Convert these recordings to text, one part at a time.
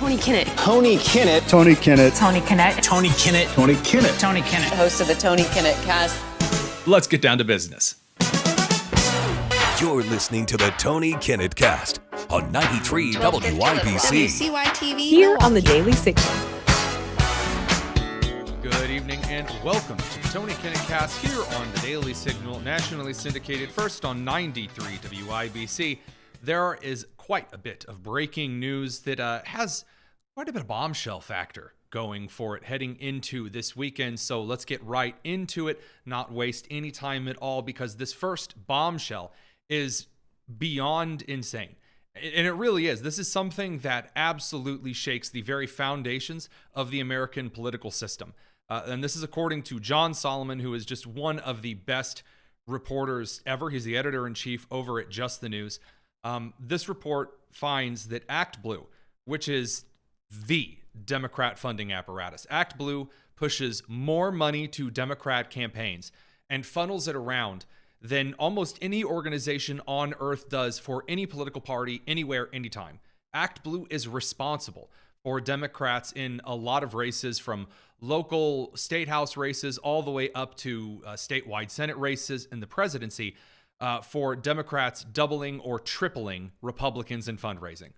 Tony Kinnett. Tony Kinnett. Tony Kinnett. Tony Kinnett. Tony Kinnett. Tony Kinnett. Tony Kinnett. Host of the Tony Kinnett Cast. Let's get down to business. You're listening to the Tony Kinnett Cast on 93 WYBC. WCYTV. Here on the Daily Signal. Good evening and welcome to the Tony Kinnett Cast here on the Daily Signal, nationally syndicated first on 93 WYBC. There is quite a bit of breaking news that has quite a bit of bombshell factor going for it heading into this weekend. So let's get right into it, not waste any time at all, because this first bombshell is beyond insane. And it really is. This is something that absolutely shakes the very foundations of the American political system. And this is according to John Solomon, who is just one of the best reporters ever. He's the editor-in-chief over at Just the News. This report finds that ActBlue, which is the Democrat funding apparatus, ActBlue pushes more money to Democrat campaigns and funnels it around than almost any organization on earth does for any political party, anywhere, anytime. ActBlue is responsible for Democrats in a lot of races, from local state house races all the way up to statewide Senate races and the presidency, for Democrats doubling or tripling Republicans in fundraising.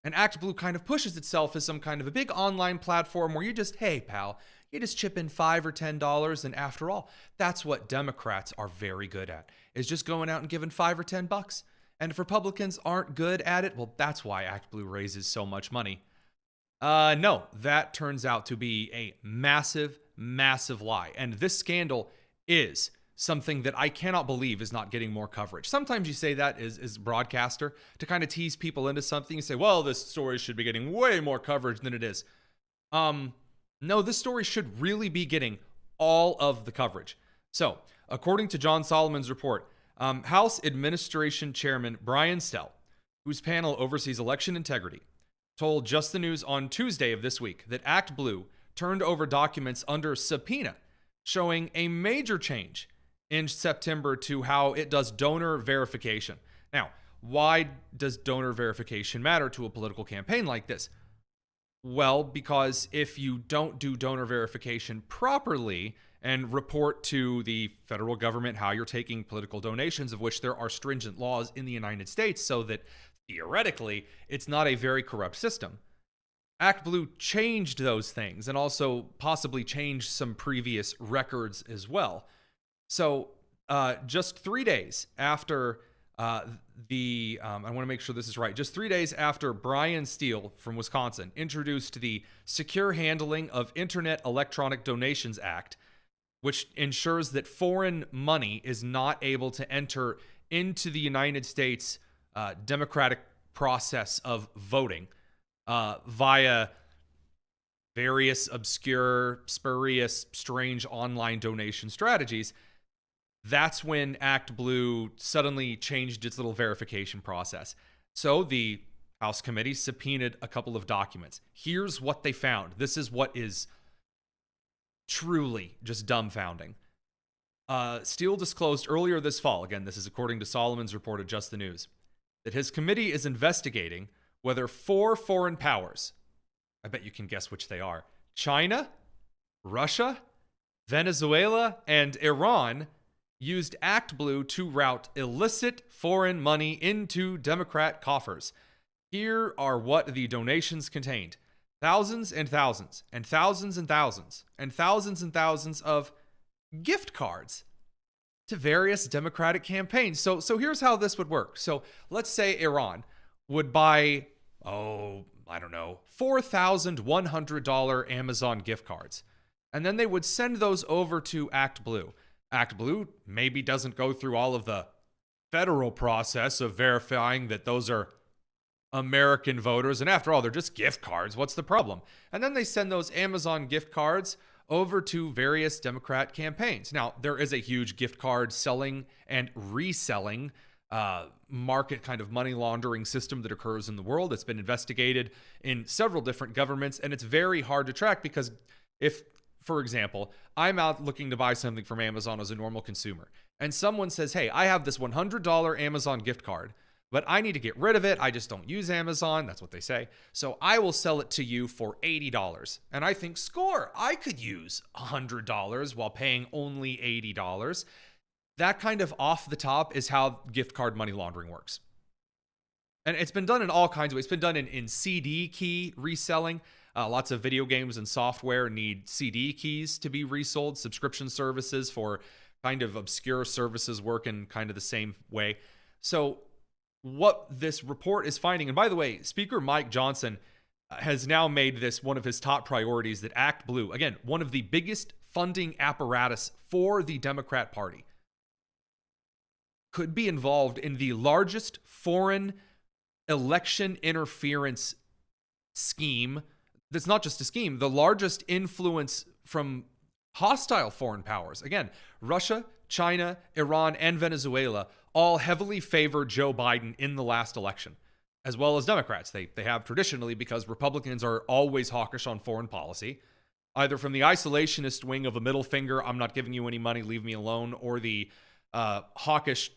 And ActBlue kind of pushes itself as some kind of a big online platform where you just, hey, pal, you just chip in $5 or $10. And after all, that's what Democrats are very good at, is just going out and giving $5 or $10. And if Republicans aren't good at it, well, that's why ActBlue raises so much money. No, that turns out to be a massive, massive lie. And this scandal is something that I cannot believe is not getting more coverage. Sometimes you say that as broadcaster to kind of tease people into something. You say, well, this story should be getting way more coverage than it is. No, this story should really be getting all of the coverage. So, according to John Solomon's report, House Administration Chairman Brian Stell, whose panel oversees election integrity, told Just the News on Tuesday of this week that ActBlue turned over documents under subpoena showing a major change in September to how it does donor verification. Now, why does donor verification matter to a political campaign like this? Well, because if you don't do donor verification properly and report to the federal government how you're taking political donations, of which there are stringent laws in the United States so that theoretically it's not a very corrupt system, ActBlue changed those things and also possibly changed some previous records as well. So just 3 days after I want to make sure this is right, just 3 days after Brian Steele from Wisconsin introduced the Secure Handling of Internet Electronic Donations Act, which ensures that foreign money is not able to enter into the United States democratic process of voting via various obscure, spurious, strange online donation strategies. That's when ActBlue suddenly changed its little verification process. So the House committee subpoenaed a couple of documents. Here's what they found. This is what is truly just dumbfounding. Steele disclosed earlier this fall, again, this is according to Solomon's report at Just the News, that his committee is investigating whether 4 foreign powers, I bet you can guess which they are, China, Russia, Venezuela, and Iran, used ActBlue to route illicit foreign money into Democrat coffers. Here are what the donations contained: thousands and thousands and thousands and thousands and thousands and thousands of gift cards to various Democratic campaigns. So here's how this would work. So let's say Iran would buy, $4,100 Amazon gift cards. And then they would send those over to ActBlue. ActBlue maybe doesn't go through all of the federal process of verifying that those are American voters. And after all, they're just gift cards. What's the problem? And then they send those Amazon gift cards over to various Democrat campaigns. Now, there is a huge gift card selling and reselling market kind of money laundering system that occurs in the world. It's been investigated in several different governments, and it's very hard to track because if, for example, I'm out looking to buy something from Amazon as a normal consumer, and someone says, hey, I have this $100 Amazon gift card but I need to get rid of it. I just don't use Amazon. That's what they say. So I will sell it to you for $80. And I think, score, I could use $100 while paying only $80. That kind of off the top is how gift card money laundering works. And it's been done in all kinds of ways. It's been done in CD key reselling. Lots of video games and software need CD keys to be resold. Subscription services for kind of obscure services work in kind of the same way. So what this report is finding, and by the way, Speaker Mike Johnson has now made this one of his top priorities, that ActBlue, again, one of the biggest funding apparatus for the Democrat Party, could be involved in the largest foreign election interference scheme. That's not just a scheme, the largest influence from hostile foreign powers. Again, Russia, China, Iran, and Venezuela all heavily favor Joe Biden in the last election, as well as Democrats. They have traditionally, because Republicans are always hawkish on foreign policy, either from the isolationist wing of a middle finger, I'm not giving you any money, leave me alone, or the hawkish,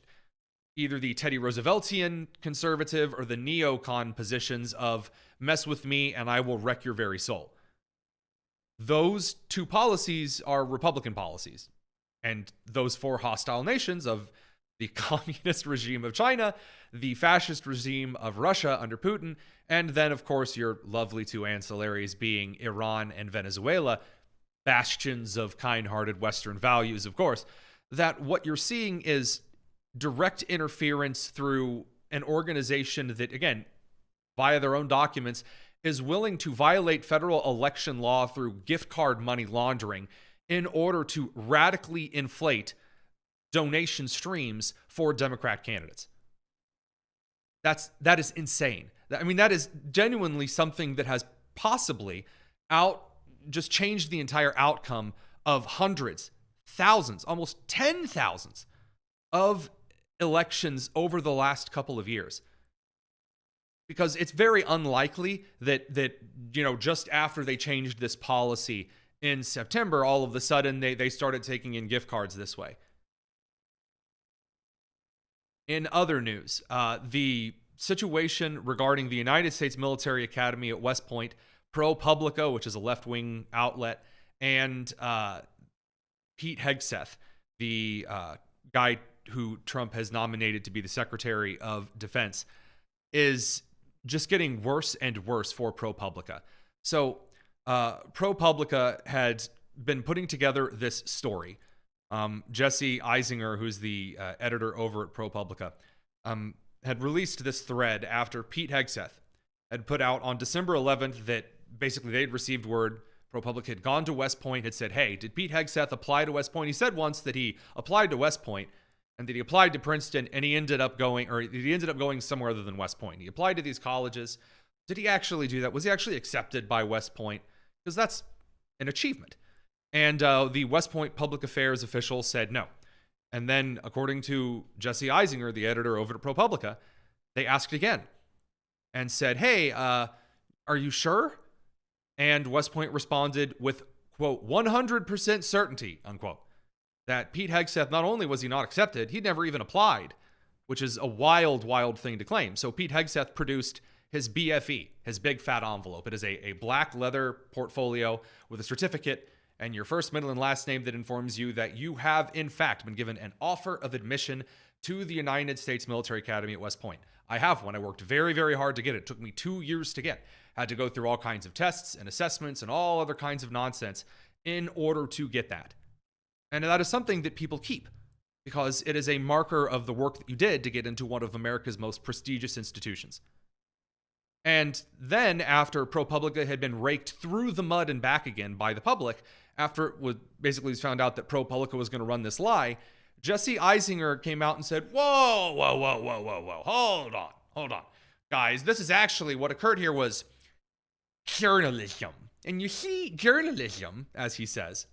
either the Teddy Rooseveltian conservative or the neocon positions of mess with me and I will wreck your very soul. Those two policies are Republican policies. And those four hostile nations of the communist regime of China, the fascist regime of Russia under Putin, and then, of course, your lovely two ancillaries being Iran and Venezuela, bastions of kind-hearted Western values, of course, that what you're seeing is direct interference through an organization that, again, via their own documents, is willing to violate federal election law through gift card money laundering in order to radically inflate donation streams for Democrat candidates. That is insane. I mean, that is genuinely something that has possibly just changed the entire outcome of hundreds, thousands, almost 10,000s of elections over the last couple of years. Because it's very unlikely that just after they changed this policy in September, all of a sudden they started taking in gift cards this way. In other news, the situation regarding the United States Military Academy at West Point, ProPublica, which is a left-wing outlet, and Pete Hegseth, the guy who Trump has nominated to be the Secretary of Defense, is just getting worse and worse for ProPublica. So ProPublica had been putting together this story. Jesse Eisinger, who's the editor over at ProPublica, had released this thread after Pete Hegseth had put out on December 11th that basically they'd received word ProPublica had gone to West Point, had said, hey, did Pete Hegseth apply to West Point? He said once that he applied to West Point and that he applied to Princeton and he ended up going somewhere other than West Point. He applied to these colleges. Did he actually do that? Was he actually accepted by West Point? Because that's an achievement. And the West Point public affairs official said no. And then, according to Jesse Eisinger, the editor over at ProPublica, they asked again and said, hey, are you sure? And West Point responded with, quote, 100% certainty, unquote, that Pete Hegseth, not only was he not accepted, he'd never even applied, which is a wild, wild thing to claim. So Pete Hegseth produced his BFE, his big fat envelope. It is a black leather portfolio with a certificate and your first, middle, and last name that informs you that you have, in fact, been given an offer of admission to the United States Military Academy at West Point. I have one. I worked very, very hard to get it. It took me 2 years to get. Had to go through all kinds of tests and assessments and all other kinds of nonsense in order to get that. And that is something that people keep because it is a marker of the work that you did to get into one of America's most prestigious institutions. And then after ProPublica had been raked through the mud and back again by the public, after it was basically found out that ProPublica was going to run this lie, Jesse Eisinger came out and said, whoa, hold on. Guys, this is actually what occurred here was journalism. And you see, journalism, as he says,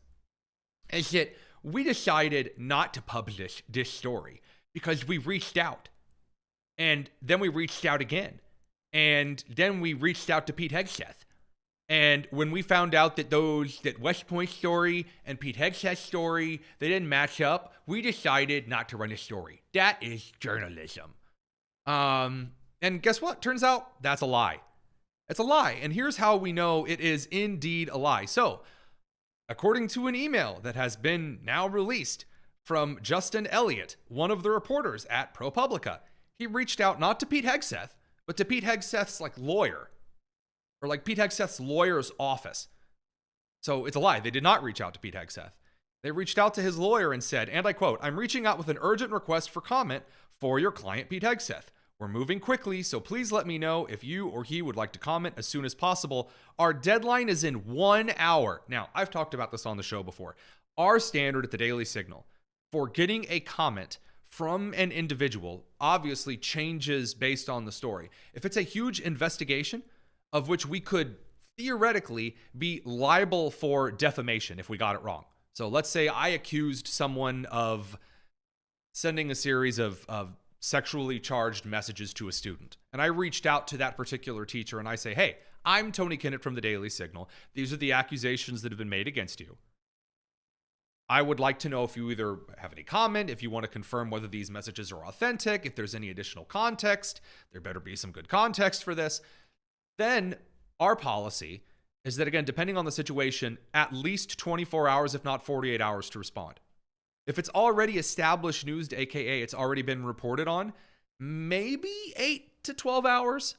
is that we decided not to publish this story because we reached out. And then we reached out again. And then we reached out to Pete Hegseth. And when we found out that West Point story and Pete Hegseth story, they didn't match up, we decided not to run a story. That is journalism. And guess what? Turns out that's a lie. It's a lie. And here's how we know it is indeed a lie. So, according to an email that has been now released from Justin Elliott, one of the reporters at ProPublica, he reached out not to Pete Hegseth, but to Pete Hegseth's lawyer, or Pete Hegseth's lawyer's office. So it's a lie. They did not reach out to Pete Hegseth. They reached out to his lawyer and said, and I quote, "I'm reaching out with an urgent request for comment for your client, Pete Hegseth. We're moving quickly, so please let me know if you or he would like to comment as soon as possible. Our deadline is in 1 hour." Now, I've talked about this on the show before. Our standard at the Daily Signal for getting a comment from an individual obviously changes based on the story. If it's a huge investigation of which we could theoretically be liable for defamation if we got it wrong. So let's say I accused someone of sending a series of sexually charged messages to a student. And I reached out to that particular teacher and I say, "Hey, I'm Tony Kinnett from the Daily Signal. These are the accusations that have been made against you. I would like to know if you either have any comment, if you want to confirm whether these messages are authentic, if there's any additional context. There better be some good context for this." Then our policy is that, again, depending on the situation, at least 24 hours, if not 48 hours to respond. If it's already established news, aka it's already been reported on, maybe 8 to 12 hours.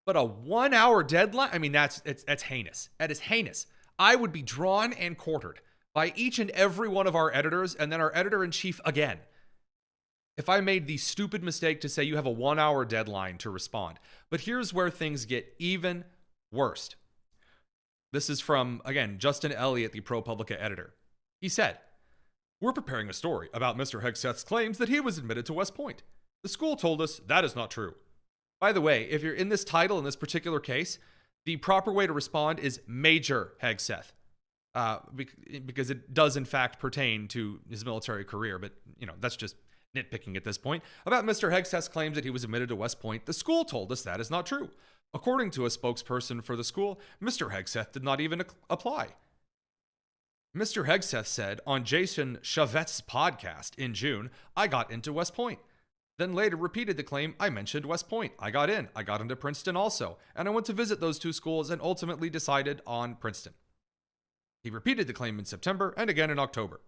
But a 1 hour deadline, I mean, that's heinous. That is heinous. I would be drawn and quartered by each and every one of our editors and then our editor-in-chief again if I made the stupid mistake to say you have a 1 hour deadline to respond. But here's where things get even worse. This is from, again, Justin Elliott, the ProPublica editor. He said, "We're preparing a story about Mr. Hegseth's claims that he was admitted to West Point. The school told us that is not true." By the way, if you're in this title, in this particular case, the proper way to respond is Major Hegseth, because it does in fact pertain to his military career. But, that's just nitpicking at this point. About Mr. Hegseth's claims that he was admitted to West Point, the school told us that is not true. According to a spokesperson for the school, Mr. Hegseth did not even apply. Mr. Hegseth said on Jason Chavet's podcast in June, "I got into West Point." Then later repeated the claim, "I mentioned West Point. I got into Princeton also, and I went to visit those two schools and ultimately decided on Princeton." He repeated the claim in September and again in October.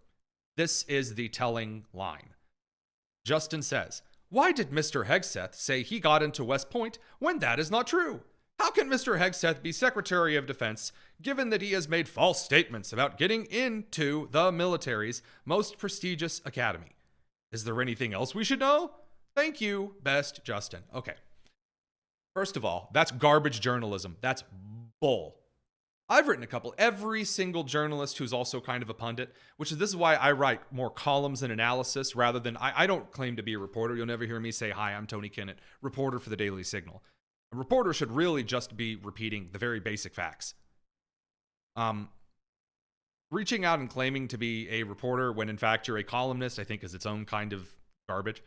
This is the telling line. Justin says, "Why did Mr. Hegseth say he got into West Point when that is not true? How can Mr. Hegseth be Secretary of Defense given that he has made false statements about getting into the military's most prestigious academy? Is there anything else we should know? Thank you, best Justin." Okay. First of all, that's garbage journalism. That's bull. I've written a couple. Every single journalist who's also kind of a pundit, this is why I write more columns and analysis rather than, I don't claim to be a reporter. You'll never hear me say, "Hi, I'm Tony Kinnett, reporter for the Daily Signal." A reporter should really just be repeating the very basic facts. Reaching out and claiming to be a reporter when in fact you're a columnist, I think is its own kind of garbage.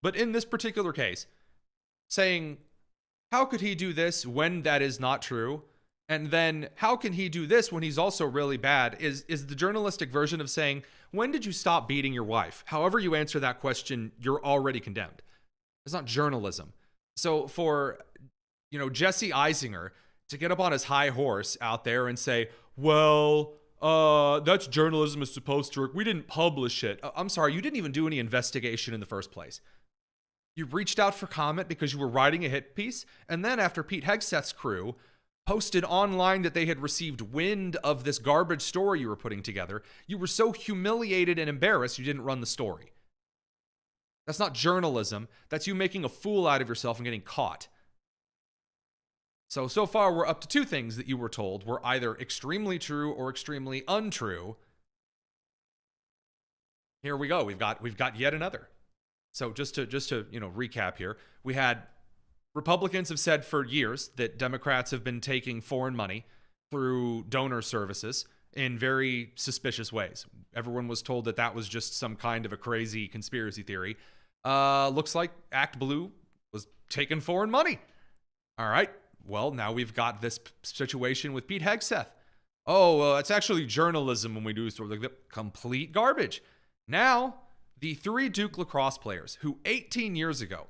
But in this particular case, saying, how could he do this when that is not true? And then how can he do this when he's also really bad is the journalistic version of saying, when did you stop beating your wife? However you answer that question, you're already condemned. It's not journalism. So for, Jesse Eisinger to get up on his high horse out there and say, well, that's journalism is supposed to work. We didn't publish it. I'm sorry, you didn't even do any investigation in the first place. You reached out for comment because you were writing a hit piece. And then after Pete Hegseth's crew posted online that they had received wind of this garbage story you were putting together, you were so humiliated and embarrassed you didn't run the story. That's not journalism. That's you making a fool out of yourself and getting caught. So far we're up to two things that you were told were either extremely true or extremely untrue. Here we go. We've got yet another. So just to recap here, we had Republicans have said for years that Democrats have been taking foreign money through donor services in very suspicious ways. Everyone was told that was just some kind of a crazy conspiracy theory. Looks like ActBlue was taking foreign money. All right. Well, now we've got this situation with Pete Hegseth. Oh, it's actually journalism when we do sort of like the complete garbage. Now, the three Duke lacrosse players who 18 years ago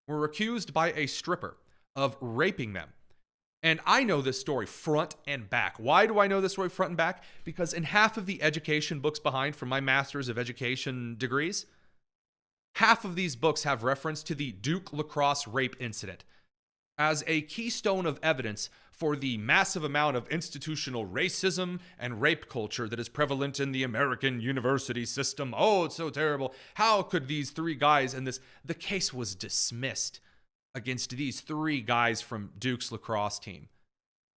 were accused by a stripper of raping them. And I know this story front and back. Why do I know this story front and back? Because in half of the education books behind from my Master's of Education degrees, half of these books have reference to the Duke lacrosse rape incident as a keystone of evidence for the massive amount of institutional racism and rape culture that is prevalent in the American university system. Oh, it's so terrible. How could these three guys and the case was dismissed against these three guys from Duke's lacrosse team,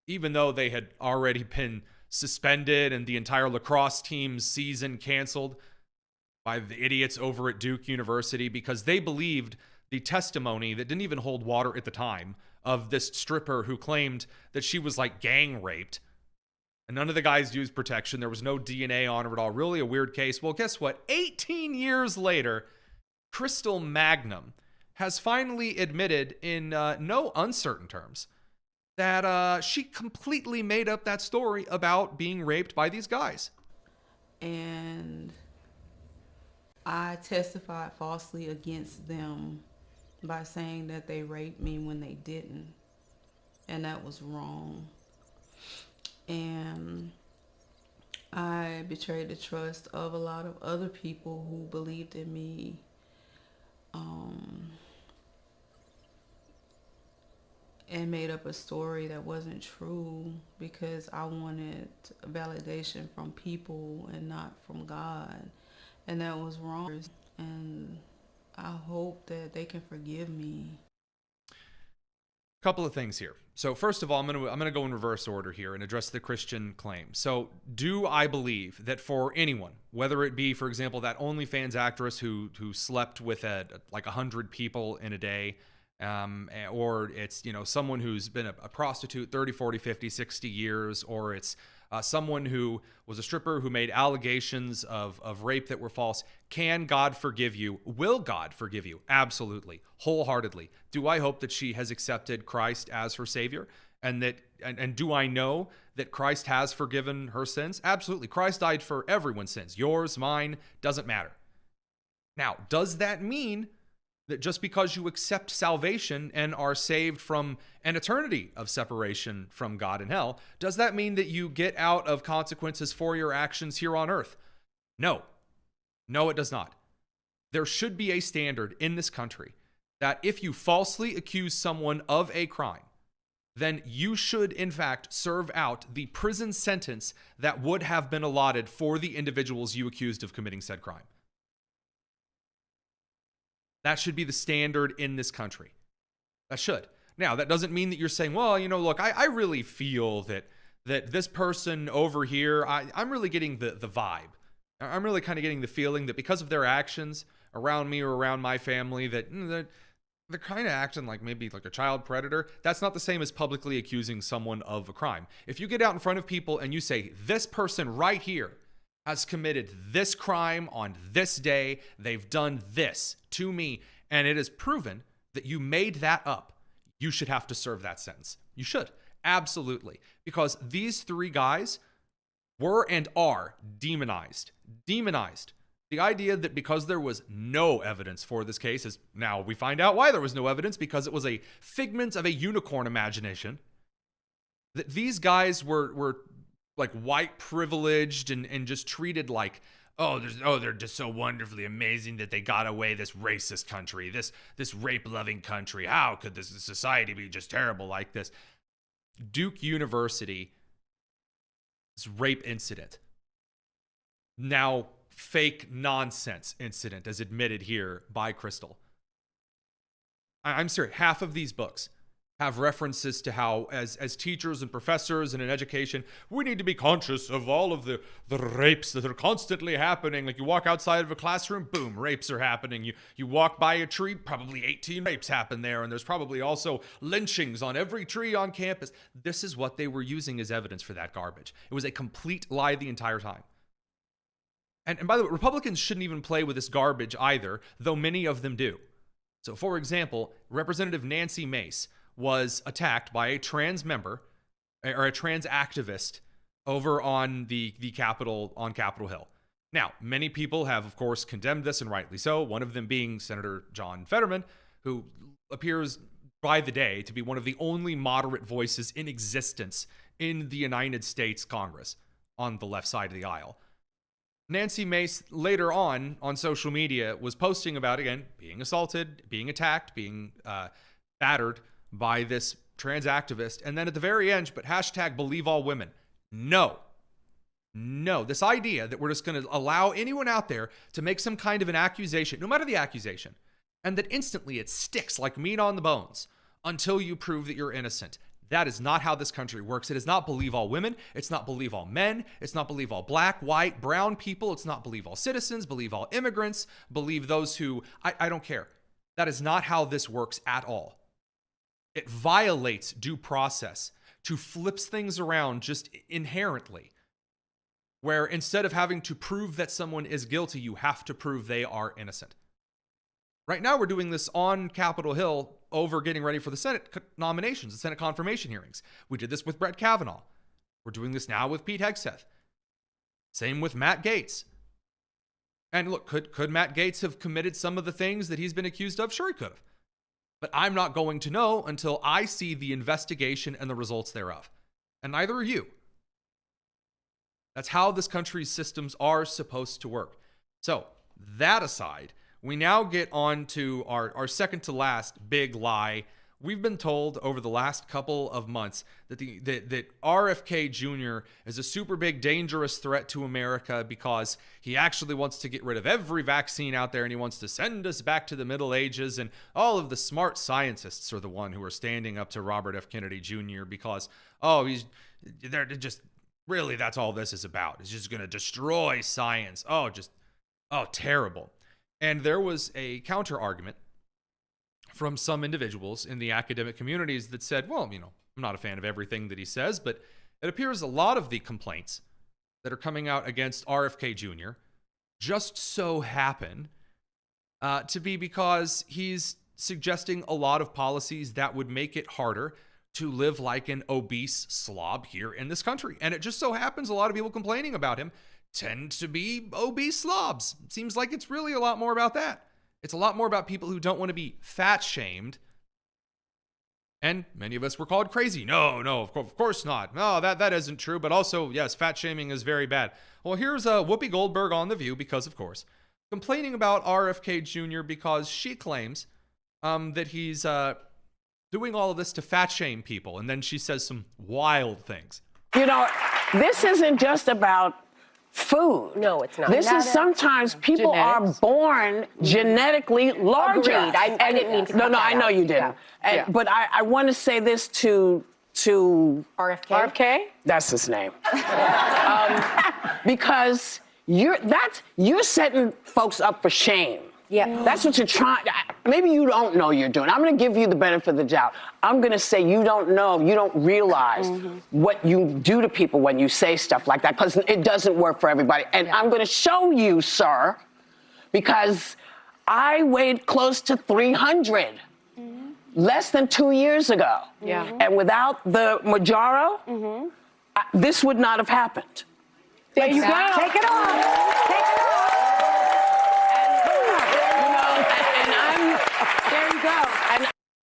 even though they had already been suspended and the entire lacrosse team's season canceled by the idiots over at Duke University because they believed the testimony that didn't even hold water at the time of this stripper who claimed that she was like gang raped. And none of the guys used protection. There was no DNA on her at all. Really a weird case. Well, guess what? 18 years later, Crystal Magnum has finally admitted in no uncertain terms that she completely made up that story about being raped by these guys. And I testified falsely against them by saying that they raped me when they didn't. And that was wrong. And I betrayed the trust of a lot of other people who believed in me. And made up a story that wasn't true because I wanted validation from people and not from God. And that was wrong. And I hope that they can forgive me. Couple of things here. So first of all, I'm gonna go in reverse order here and address the Christian claim. So do I believe that for anyone, whether it be, for example, that OnlyFans actress who slept with like 100 people in a day, or it's, someone who's been a prostitute 30, 40, 50, 60 years, or it's someone who was a stripper who made allegations of rape that were false. Can God forgive you? Will God forgive you? Absolutely. Wholeheartedly. Do I hope that she has accepted Christ as her Savior? And do I know that Christ has forgiven her sins? Absolutely. Christ died for everyone's sins. Yours, mine, doesn't matter. Now, does that mean that just because you accept salvation and are saved from an eternity of separation from God and hell, does that mean that you get out of consequences for your actions here on earth? No. No, it does not. There should be a standard in this country that if you falsely accuse someone of a crime, then you should, in fact, serve out the prison sentence that would have been allotted for the individuals you accused of committing said crime. That should be the standard in this country. That should. Now, that doesn't mean that you're saying, well, look, I really feel that this person over here, I'm really getting the vibe. I'm really kind of getting the feeling that because of their actions around me or around my family, that they're kind of acting like maybe like a child predator. That's not the same as publicly accusing someone of a crime. If you get out in front of people and you say, this person right here has committed this crime on this day, they've done this to me, and it is proven that you made that up, you should have to serve that sentence. You should. Absolutely. Because these three guys were and are demonized. Demonized. The idea that because there was no evidence for this case is, now we find out why there was no evidence, because it was a figment of a unicorn imagination, that these guys were like white privileged and just treated like, they're just so wonderfully amazing that they got away, this racist country, this rape-loving country. How could this society be just terrible like this? Duke University's rape incident, now fake nonsense incident, as admitted here by Crystal. I'm serious. Half of these books have references to how, as teachers and professors and in education, we need to be conscious of all of the rapes that are constantly happening. Like, you walk outside of a classroom, boom, rapes are happening. You walk by a tree, probably 18 rapes happen there, and there's probably also lynchings on every tree on campus. This is what they were using as evidence for that garbage. It was a complete lie the entire time. And by the way, Republicans shouldn't even play with this garbage either, though many of them do. So, for example, Representative Nancy Mace was attacked by a trans member or a trans activist over on the Capitol, on Capitol Hill. Now, many people have, of course, condemned this, and rightly so, one of them being Senator John Fetterman, who appears by the day to be one of the only moderate voices in existence in the United States Congress on the left side of the aisle. Nancy Mace later on social media was posting about, again, being assaulted, being attacked, being battered by this trans activist. And then at the very end, but hashtag believe all women. No, this idea that we're just going to allow anyone out there to make some kind of an accusation, no matter the accusation, and that instantly it sticks like meat on the bones until you prove that you're innocent. That is not how this country works. It is not believe all women. It's not believe all men. It's not believe all black, white, brown people. It's not believe all citizens, believe all immigrants, believe those who, I don't care. That is not how this works at all. It violates due process to flips things around just inherently, where instead of having to prove that someone is guilty, you have to prove they are innocent. Right now, we're doing this on Capitol Hill over getting ready for the Senate nominations, the Senate confirmation hearings. We did this with Brett Kavanaugh. We're doing this now with Pete Hegseth. Same with Matt Gaetz. And look, could Matt Gaetz have committed some of the things that he's been accused of? Sure, he could have. But I'm not going to know until I see the investigation and the results thereof. And neither are you. That's how this country's systems are supposed to work. So, that aside, we now get on to our second to last big lie. We've been told over the last couple of months that that RFK Jr. is a super big dangerous threat to America because he actually wants to get rid of every vaccine out there and he wants to send us back to the Middle Ages, and all of the smart scientists are the one who are standing up to Robert F. Kennedy Jr. because they're just really, that's all this is about. It's just going to destroy science. Terrible. And there was a counter argument from some individuals in the academic communities that said, well, I'm not a fan of everything that he says, but it appears a lot of the complaints that are coming out against RFK Jr. just so happen to be because he's suggesting a lot of policies that would make it harder to live like an obese slob here in this country. And it just so happens a lot of people complaining about him tend to be obese slobs. It seems like it's really a lot more about that. It's a lot more about people who don't want to be fat shamed. And many of us were called crazy. No, of course not. No, that isn't true. But also, yes, fat shaming is very bad. Well, here's Whoopi Goldberg on The View, because of course, complaining about RFK Jr. because she claims that he's doing all of this to fat shame people. And then she says some wild things. This isn't just about food. No, it's not. This is sometimes people are born genetically larger. Agreed. I didn't mean to. No, I know you didn't. But I want to say this to RFK. That's his name. Because you're setting folks up for shame. Yeah. That's what you're trying. Maybe you don't know you're doing. I'm going to give you the benefit of the doubt. I'm going to say you don't know, you don't realize what you do to people when you say stuff like that, because it doesn't work for everybody. And I'm going to show you, sir, because I weighed close to 300 less than 2 years ago. Yeah. And without the Mounjaro, this would not have happened. There you go. Take it off. Take it off.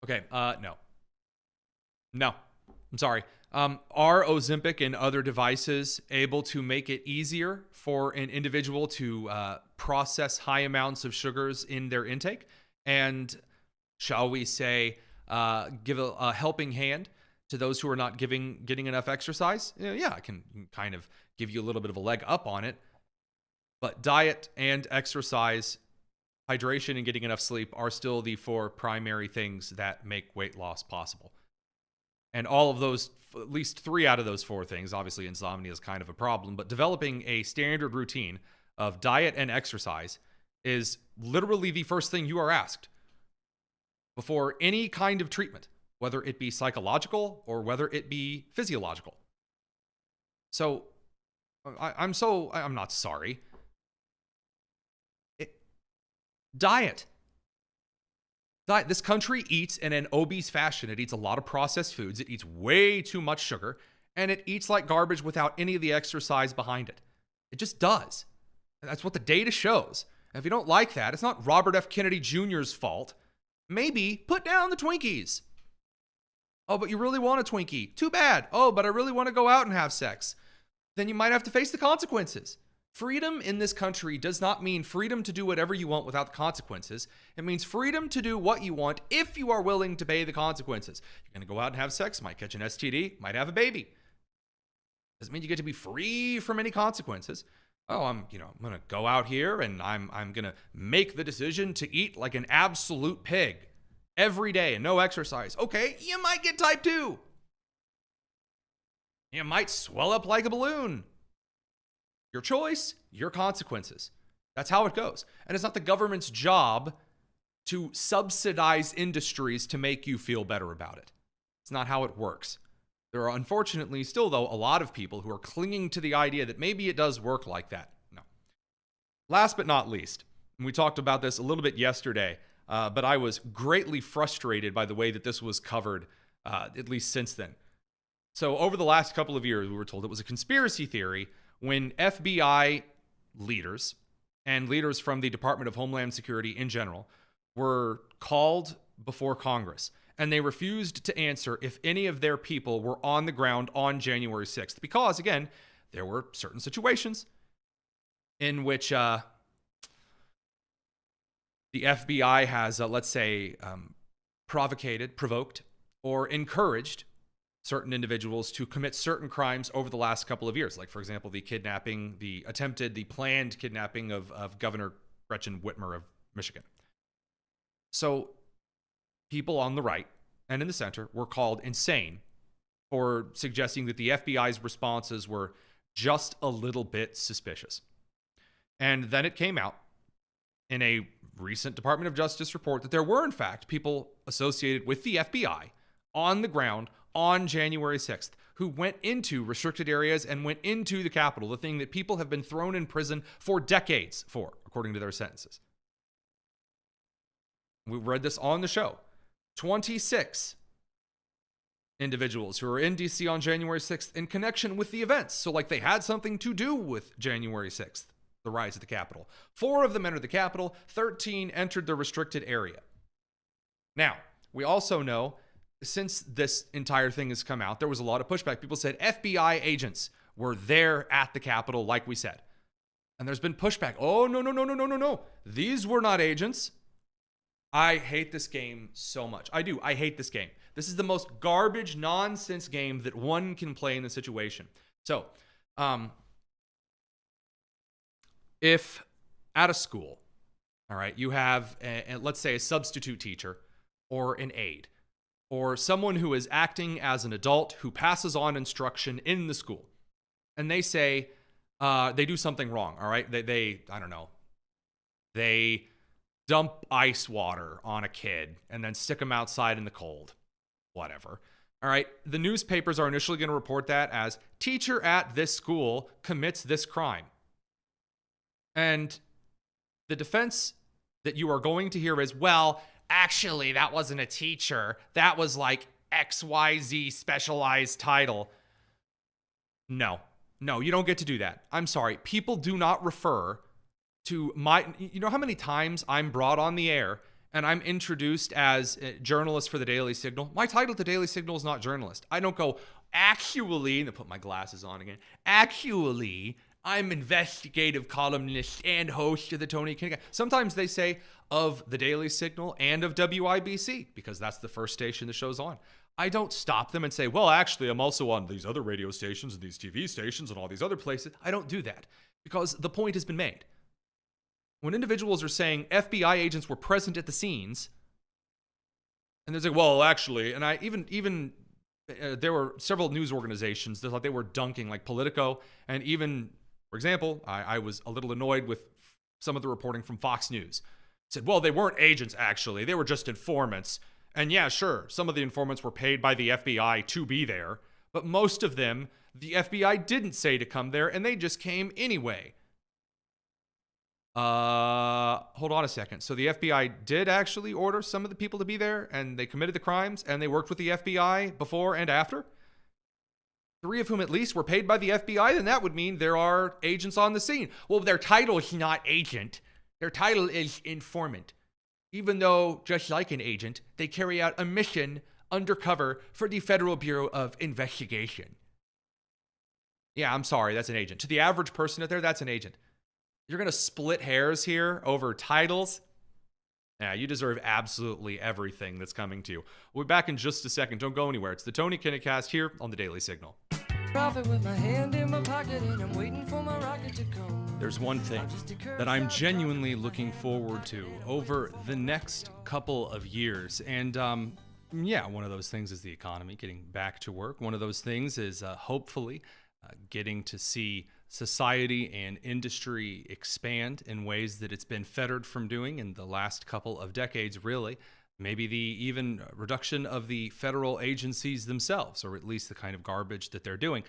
Okay, no, I'm sorry. Are Ozempic and other devices able to make it easier for an individual to process high amounts of sugars in their intake? And shall we say, give a helping hand to those who are not getting enough exercise? Yeah, I can kind of give you a little bit of a leg up on it. But diet and exercise, hydration, and getting enough sleep are still the four primary things that make weight loss possible. And all of those, at least 3 out of those 4 things, obviously insomnia is kind of a problem, but developing a standard routine of diet and exercise is literally the first thing you are asked before any kind of treatment, whether it be psychological or whether it be physiological. So I'm not sorry. Diet. This country eats in an obese fashion. It eats a lot of processed foods. It eats way too much sugar, and it eats like garbage without any of the exercise behind it. It just does. That's what the data shows. And if you don't like that, it's not Robert F. Kennedy Jr.'s fault. maybe put down the Twinkies. Oh, but you really want a Twinkie. Too bad. Oh, but I really want to go out and have sex. Then you might have to face the consequences. Freedom in this country does not mean freedom to do whatever you want without the consequences. It means freedom to do what you want if you are willing to pay the consequences. You're going to go out and have sex, might catch an STD, might have a baby. Doesn't mean you get to be free from any consequences. Oh, I'm going to go out here and I'm going to make the decision to eat like an absolute pig every day and no exercise. Okay, you might get type 2. You might swell up like a balloon. Your choice, your consequences. That's how it goes. And it's not the government's job to subsidize industries to make you feel better about it. It's not how it works. There are unfortunately still, though, a lot of people who are clinging to the idea that maybe it does work like that. No. Last but not least, and we talked about this a little bit yesterday, but I was greatly frustrated by the way that this was covered, at least since then. So over the last couple of years, we were told it was a conspiracy theory when FBI leaders and leaders from the Department of Homeland Security in general were called before Congress, and they refused to answer if any of their people were on the ground on January 6th, because, again, there were certain situations in which the FBI has, let's say, provoked, or encouraged certain individuals to commit certain crimes over the last couple of years. Like, for example, the planned kidnapping of Governor Gretchen Whitmer of Michigan. So people on the right and in the center were called insane for suggesting that the FBI's responses were just a little bit suspicious. And then it came out in a recent Department of Justice report that there were, in fact, people associated with the FBI on the ground on January 6th, who went into restricted areas and went into the Capitol, the thing that people have been thrown in prison for decades for, according to their sentences. We read this on the show. 26 individuals who were in D.C. on January 6th in connection with the events. So like they had something to do with January 6th, the rise of the Capitol. 4 of them entered the Capitol. 13 entered the restricted area. Now, we also know, since this entire thing has come out, there was a lot of pushback. People said FBI agents were there at the Capitol, like we said. And there's been pushback. Oh, no. These were not agents. I hate this game so much. I do. I hate this game. This is the most garbage, nonsense game that one can play in the situation. So, if at a school, all right, you have, let's say, a substitute teacher or an aide, or someone who is acting as an adult who passes on instruction in the school, and they say they do something wrong, all right? They I don't know, they dump ice water on a kid and then stick him outside in the cold, whatever. All right, the newspapers are initially going to report that as teacher at this school commits this crime. And the defense that you are going to hear is, well, actually, that wasn't a teacher. That was like XYZ specialized title. No, you don't get to do that. I'm sorry. People do not refer to you know how many times I'm brought on the air and I'm introduced as a journalist for the Daily Signal? My title at the Daily Signal is not journalist. I don't go, actually, and I put my glasses on again, actually, I'm investigative columnist and host of the Tony Kinnett. Sometimes they say of the Daily Signal and of WIBC, because that's the first station the show's on. I don't stop them and say, well, actually, I'm also on these other radio stations and these TV stations and all these other places. I don't do that because the point has been made. When individuals are saying FBI agents were present at the scenes, and they're like, well, actually, and I even there were several news organizations that thought they were dunking, like Politico, and even, for example, I was a little annoyed with some of the reporting from Fox News. It said, well, they weren't agents, actually. They were just informants. And yeah, sure, some of the informants were paid by the FBI to be there, but most of them, the FBI didn't say to come there, and they just came anyway. Hold on a second. So the FBI did actually order some of the people to be there, and they committed the crimes, and they worked with the FBI before and after? 3 of whom at least were paid by the FBI, then that would mean there are agents on the scene. Well, their title is not agent. Their title is informant. even though, just like an agent, they carry out a mission undercover for the Federal Bureau of Investigation. Yeah, I'm sorry, that's an agent. To the average person out there, that's an agent. You're going to split hairs here over titles? Yeah, you deserve absolutely everything that's coming to you. We'll be back in just a second. Don't go anywhere. It's the Tony Kinnett Cast here on the Daily Signal. There's one thing that I'm genuinely looking forward to over the next couple of years. And yeah, one of those things is the economy, getting back to work. One of those things is hopefully getting to see society and industry expand in ways that it's been fettered from doing in the last couple of decades, really. Maybe the even reduction of the federal agencies themselves, or at least the kind of garbage that they're doing.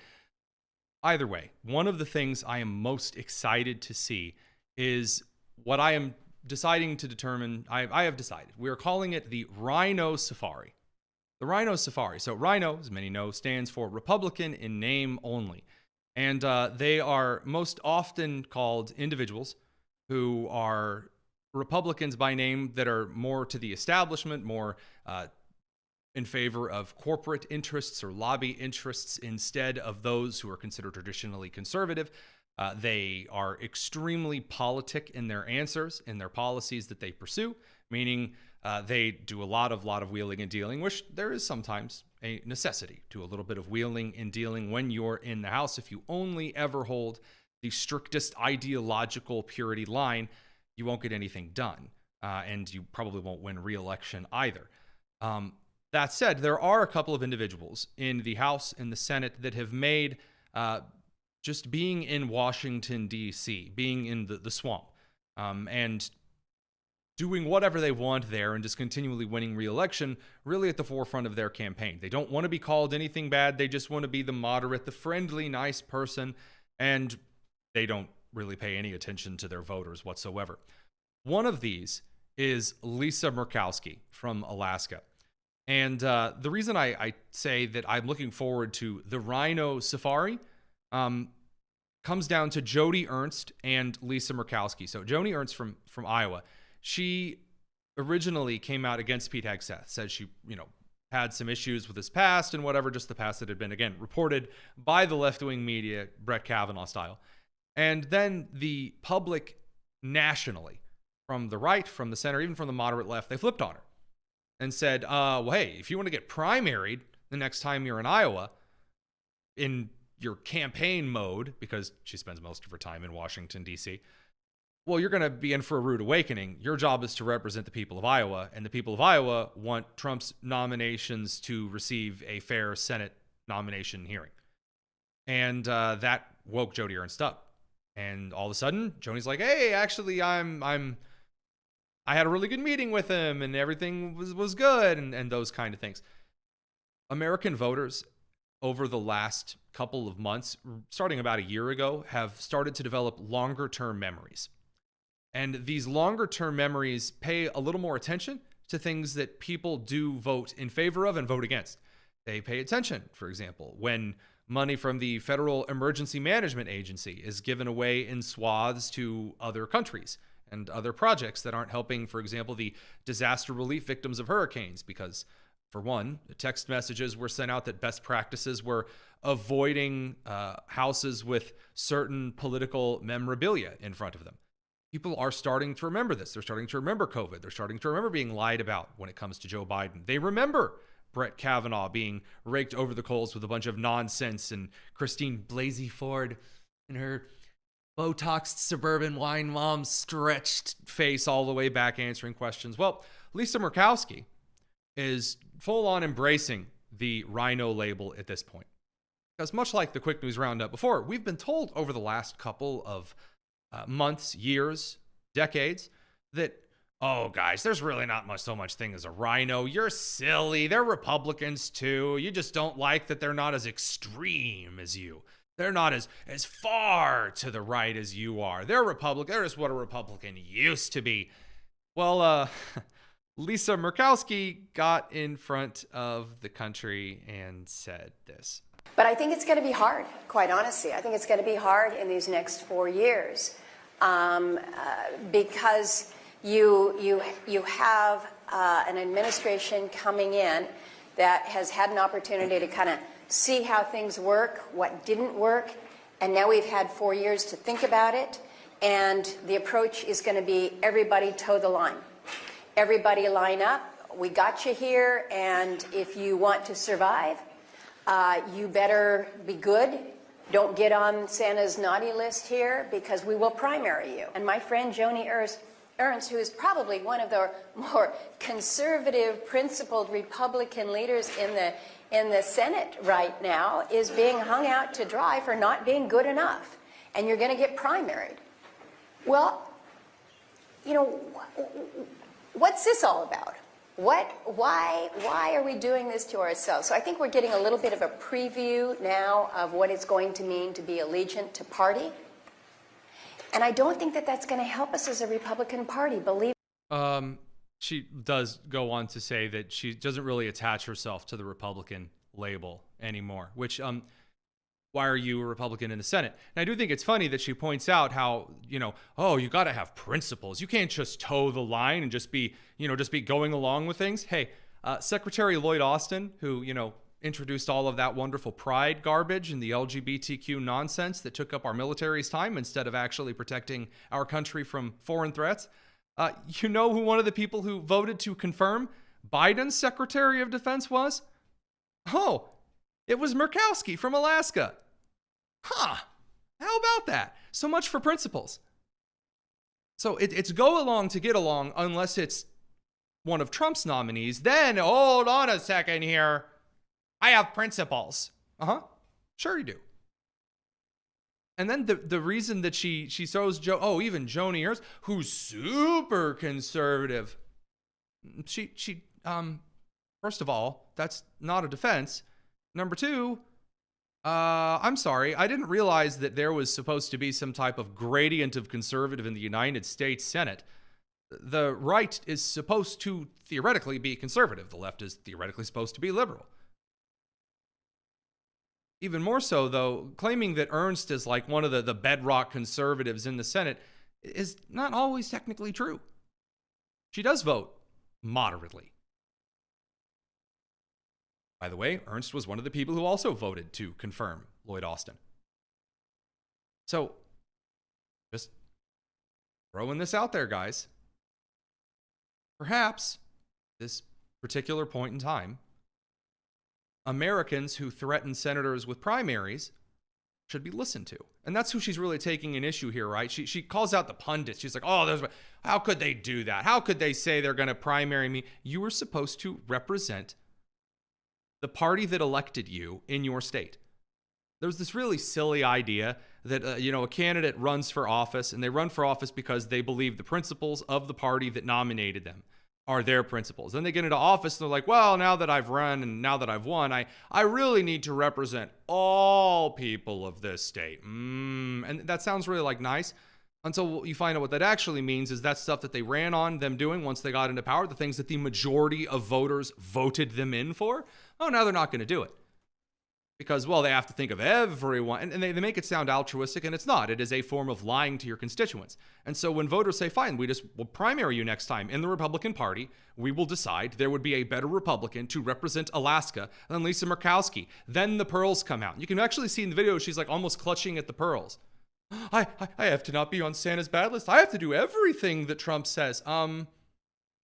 Either way, one of the things I am most excited to see is what I am deciding to determine. I have decided. We are calling it the Rhino Safari. The Rhino Safari. So Rhino, as many know, stands for Republican in name only. And they are most often called individuals who are Republicans by name that are more to the establishment, more in favor of corporate interests or lobby interests instead of those who are considered traditionally conservative. They are extremely politic in their answers, in their policies that they pursue, meaning they do a lot of wheeling and dealing, which there is sometimes a necessity to a little bit of wheeling and dealing when you're in the House. If you only ever hold the strictest ideological purity line, you won't get anything done, and you probably won't win re-election either. That said, there are a couple of individuals in the House and the Senate that have made just being in Washington, D.C., being in the swamp, and doing whatever they want there and just continually winning re-election really at the forefront of their campaign. They don't want to be called anything bad. They just want to be the moderate, the friendly, nice person, and they don't really pay any attention to their voters whatsoever. One of these is Lisa Murkowski from Alaska. And the reason I say that I'm looking forward to the Rhino Safari comes down to Joni Ernst and Lisa Murkowski. So Joni Ernst from Iowa, she originally came out against Pete Hegseth, said she, had some issues with his past and whatever, just the past that had been, again, reported by the left-wing media, Brett Kavanaugh style. And then the public nationally, from the right, from the center, even from the moderate left, they flipped on her and said, well, hey, if you want to get primaried the next time you're in Iowa in your campaign mode, because she spends most of her time in Washington, D.C., well, you're going to be in for a rude awakening. Your job is to represent the people of Iowa, and the people of Iowa want Trump's nominations to receive a fair Senate nomination hearing. And that woke Joni Ernst up. And all of a sudden, Joni's like, hey, actually, I had a really good meeting with him, and everything was good, and those kind of things. American voters over the last couple of months, starting about a year ago, have started to develop longer-term memories. And these longer-term memories pay a little more attention to things that people do vote in favor of and vote against. They pay attention, for example, when money from the Federal Emergency Management Agency is given away in swaths to other countries and other projects that aren't helping, for example, the disaster relief victims of hurricanes, because, for one, the text messages were sent out that best practices were avoiding houses with certain political memorabilia in front of them. People are starting to remember this. They're starting to remember COVID. They're starting to remember being lied about when it comes to Joe Biden. They remember Brett Kavanaugh being raked over the coals with a bunch of nonsense, and Christine Blasey Ford and her Botoxed suburban wine mom stretched face all the way back answering questions. Well, Lisa Murkowski is full on embracing the Rhino label at this point. Because much like the Quick News Roundup before, we've been told over the last couple of months, years, decades, that, oh, guys, there's really not so much thing as a rhino. You're silly. They're Republicans, too. You just don't like that they're not as extreme as you. They're not as far to the right as you are. They're Republican. They're just what a Republican used to be. Well, Lisa Murkowski got in front of the country and said this. But I think it's going to be hard, quite honestly. I think it's going to be hard in these next 4 years because you have an administration coming in that has had an opportunity to kind of see how things work, what didn't work, and now we've had 4 years to think about it, and the approach is going to be everybody toe the line. Everybody line up. We got you here, and if you want to survive, you better be good. Don't get on Santa's naughty list here, because we will primary you. And my friend Joni Ernst, who is probably one of the more conservative, principled Republican leaders in the Senate right now, is being hung out to dry for not being good enough. And you're going to get primaried. Well, you know, what's this all about? Why are we doing this to ourselves? So I think we're getting a little bit of a preview now of what it's going to mean to be allegiant to party. And I don't think that that's going to help us as a Republican Party, believe. She does go on to say that she doesn't really attach herself to the Republican label anymore, which, why are you a Republican in the Senate? And I do think it's funny that she points out how, you know, oh, you got to have principles. You can't just toe the line and just be going along with things. Hey, Secretary Lloyd Austin, who, you know, introduced all of that wonderful pride garbage and the LGBTQ nonsense that took up our military's time instead of actually protecting our country from foreign threats. You know who one of the people who voted to confirm Biden's Secretary of Defense was? Oh, it was Murkowski from Alaska. Huh. How about that? So much for principles. So it's go along to get along unless it's one of Trump's nominees. Then, hold on a second here. I have principles. Uh-huh. Sure you do. And then the reason that she throws even Joni Ernst, who's super conservative. She first of all, that's not a defense. Number two, I'm sorry, I didn't realize that there was supposed to be some type of gradient of conservative in the United States Senate. The right is supposed to theoretically be conservative. The left is theoretically supposed to be liberal. Even more so, though, claiming that Ernst is like one of the bedrock conservatives in the Senate is not always technically true. She does vote moderately. By the way, Ernst was one of the people who also voted to confirm Lloyd Austin. So, just throwing this out there, guys. Perhaps, this particular point in time, Americans who threaten senators with primaries should be listened to. And that's who she's really taking an issue here, right? She calls out the pundits. She's like, oh, how could they do that? How could they say they're going to primary me? You were supposed to represent the party that elected you in your state. There's this really silly idea that, a candidate runs for office, and they run for office because they believe the principles of the party that nominated them are their principles. Then they get into office and they're like, well, now that I've run and now that I've won, I really need to represent all people of this state. And that sounds really like nice until you find out what that actually means is that stuff that they ran on them doing once they got into power, the things that the majority of voters voted them in for. Oh, now they're not going to do it. Because, well, they have to think of everyone. And they make it sound altruistic, and it's not. It is a form of lying to your constituents. And so when voters say, fine, we'll primary you next time in the Republican Party, we will decide there would be a better Republican to represent Alaska than Lisa Murkowski. Then the pearls come out. You can actually see in the video, she's like almost clutching at the pearls. I have to not be on Santa's bad list. I have to do everything that Trump says.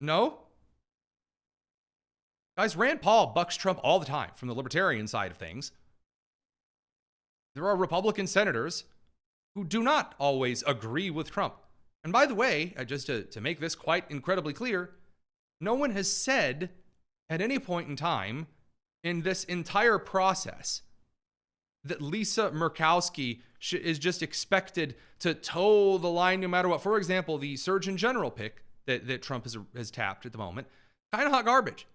No. Guys, Rand Paul bucks Trump all the time from the libertarian side of things. There are Republican senators who do not always agree with Trump. And by the way, just to make this quite incredibly clear, no one has said at any point in time in this entire process that Lisa Murkowski is just expected to toe the line no matter what. For example, the Surgeon General pick that Trump has tapped at the moment, kind of hot garbage.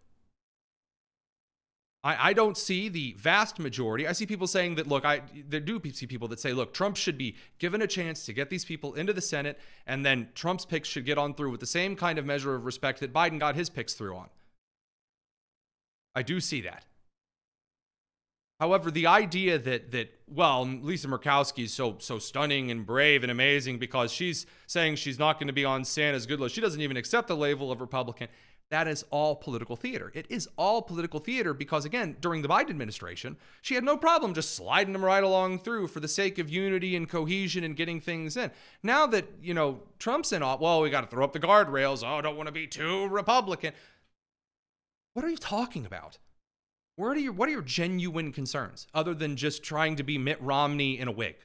I don't see the vast majority. I see people saying that, look, there do see people that say, look, Trump should be given a chance to get these people into the Senate, and then Trump's picks should get on through with the same kind of measure of respect that Biden got his picks through on. I do see that. However, the idea that well, Lisa Murkowski is so stunning and brave and amazing because she's saying she's not going to be on Santa's good list. She doesn't even accept the label of Republican. That is all political theater. It is all political theater because, again, during the Biden administration, she had no problem just sliding them right along through for the sake of unity and cohesion and getting things in. Now that, Trump's in, well, we got to throw up the guardrails. Oh, don't want to be too Republican. What are you talking about? What are your genuine concerns other than just trying to be Mitt Romney in a wig?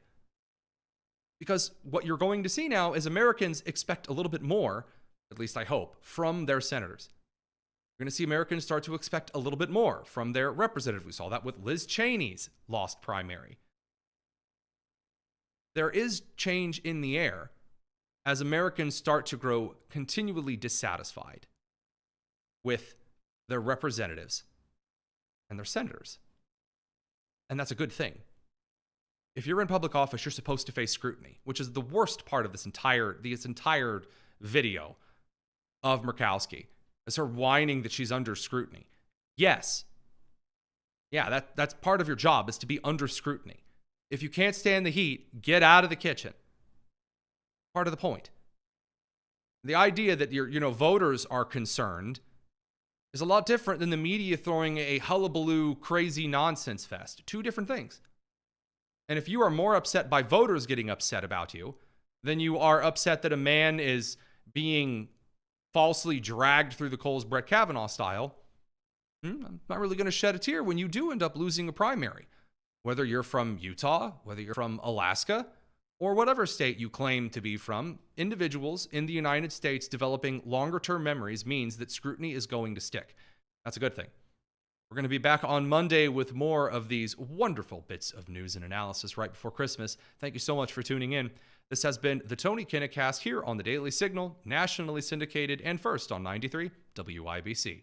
Because what you're going to see now is Americans expect a little bit more, at least I hope, from their senators. You're going to see Americans start to expect a little bit more from their representatives. We saw that with Liz Cheney's lost primary. There is change in the air as Americans start to grow continually dissatisfied with their representatives and their senators. And that's a good thing. If you're in public office, you're supposed to face scrutiny, which is the worst part of this entire video of Murkowski, is her whining that she's under scrutiny. Yes. Yeah, that's part of your job, is to be under scrutiny. If you can't stand the heat, get out of the kitchen. Part of the point. The idea that your voters are concerned is a lot different than the media throwing a hullabaloo, crazy nonsense fest. Two different things. And if you are more upset by voters getting upset about you than you are upset that a man is being falsely dragged through the coals Brett Kavanaugh style, I'm not really going to shed a tear when you do end up losing a primary. Whether you're from Utah, whether you're from Alaska, or whatever state you claim to be from, individuals in the United States developing longer-term memories means that scrutiny is going to stick. That's a good thing. We're going to be back on Monday with more of these wonderful bits of news and analysis right before Christmas. Thank you so much for tuning in. This has been the Tony Kinnett Cast here on the Daily Signal, nationally syndicated and first on 93 WIBC.